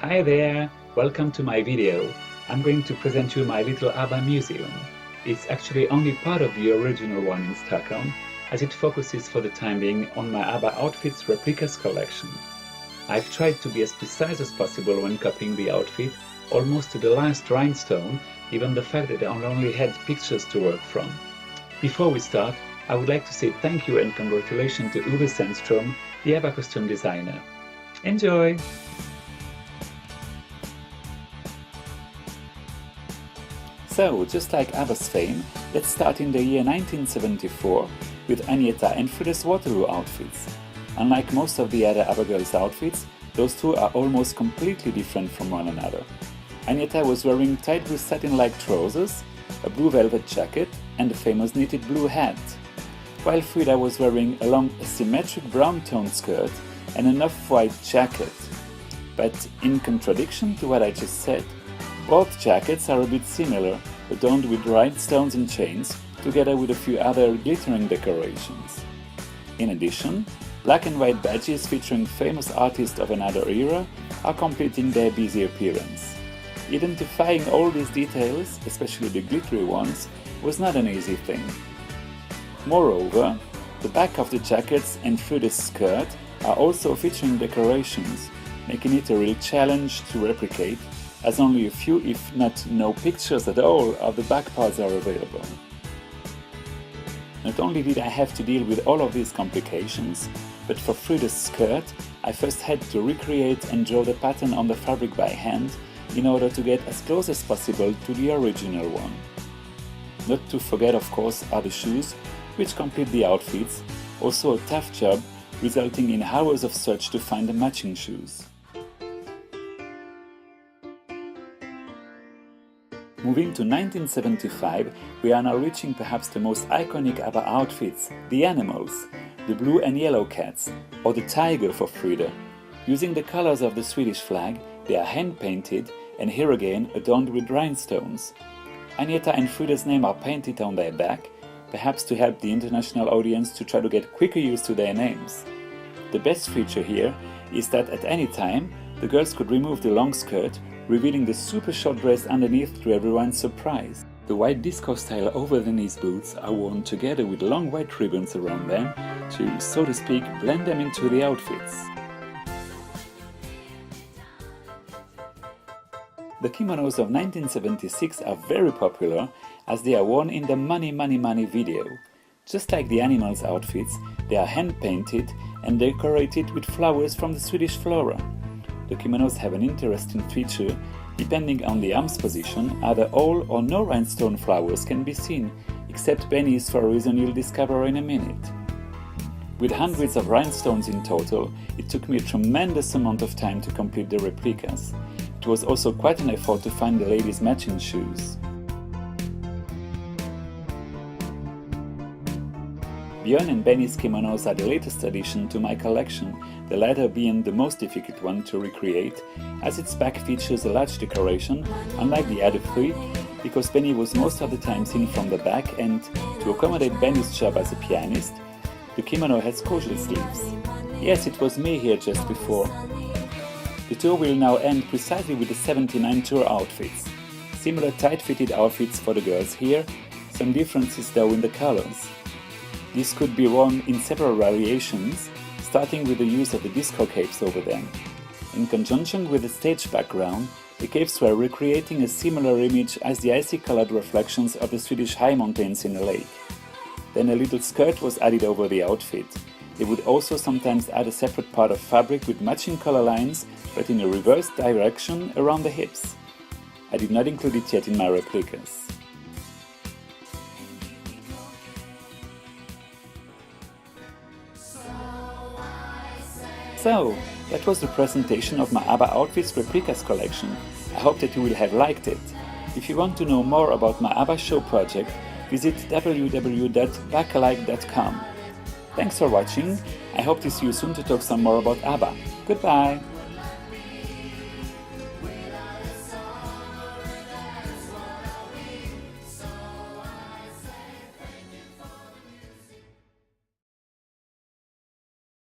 Hi there! Welcome to my video. I'm going to present you my little ABBA museum. It's actually only part of the original one in Stockholm, as it focuses for the time being on my ABBA Outfits replicas collection. I've tried to be as precise as possible when copying the outfit, almost to the last rhinestone, given the fact that I only had pictures to work from. Before we start, I would like to say thank you and congratulations to Uwe Sandstrom, the ABBA costume designer. Enjoy! So, just like ABBA's fame, let's start in the year 1974 with Agnetha and Frida's Waterloo outfits. Unlike most of the other ABBA girls' outfits, those two are almost completely different from one another. Agnetha was wearing tight blue satin-like trousers, a blue velvet jacket and a famous knitted blue hat, while Frida was wearing a long asymmetric brown-toned skirt and an off-white jacket. But in contradiction to what I just said, both jackets are a bit similar, adorned with rhinestones and chains, together with a few other glittering decorations. In addition, black and white badges featuring famous artists of another era are completing their busy appearance. Identifying all these details, especially the glittery ones, was not an easy thing. Moreover, the back of the jackets and Frida's skirt are also featuring decorations, making it a real challenge to replicate, as only a few, if not no pictures at all, of the back parts are available. Not only did I have to deal with all of these complications, but for Frida's skirt, I first had to recreate and draw the pattern on the fabric by hand in order to get as close as possible to the original one. Not to forget, of course, are the shoes, which complete the outfits, also a tough job, resulting in hours of search to find the matching shoes. Moving to 1975, we are now reaching perhaps the most iconic ABBA outfits, the animals, the blue and yellow cats, or the tiger for Frida. Using the colors of the Swedish flag, they are hand-painted and here again adorned with rhinestones. Agnetha and Frida's name are painted on their back, perhaps to help the international audience to try to get quicker used to their names. The best feature here is that at any time, the girls could remove the long skirt, revealing the super short dress underneath to everyone's surprise. The white disco-style over-the-knees boots are worn together with long white ribbons around them to, so to speak, blend them into the outfits. The kimonos of 1976 are very popular as they are worn in the Money Money Money video. Just like the animals' outfits, they are hand-painted and decorated with flowers from the Swedish flora. The kimonos have an interesting feature. Depending on the arm's position, either all or no rhinestone flowers can be seen, except pennies for a reason you'll discover in a minute. With hundreds of rhinestones in total, it took me a tremendous amount of time to complete the replicas. It was also quite an effort to find the ladies' matching shoes. Björn and Benny's kimonos are the latest addition to my collection, the latter being the most difficult one to recreate, as its back features a large decoration, unlike the other three, because Benny was most of the time seen from the back and, to accommodate Benny's job as a pianist, the kimono has casual sleeves. Yes, it was me here just before. The tour will now end precisely with the 79 tour outfits. Similar tight-fitted outfits for the girls here, some differences though in the colors. This could be worn in several variations, starting with the use of the disco capes over them. In conjunction with the stage background, the capes were recreating a similar image as the icy-colored reflections of the Swedish high mountains in a lake. Then a little skirt was added over the outfit. They would also sometimes add a separate part of fabric with matching color lines, but in a reverse direction around the hips. I did not include it yet in my replicas. So, that was the presentation of my ABBA Outfits Replicas collection. I hope that you will have liked it. If you want to know more about my ABBA show project, visit www.bacalike.com. Thanks for watching. I hope to see you soon to talk some more about ABBA. Goodbye!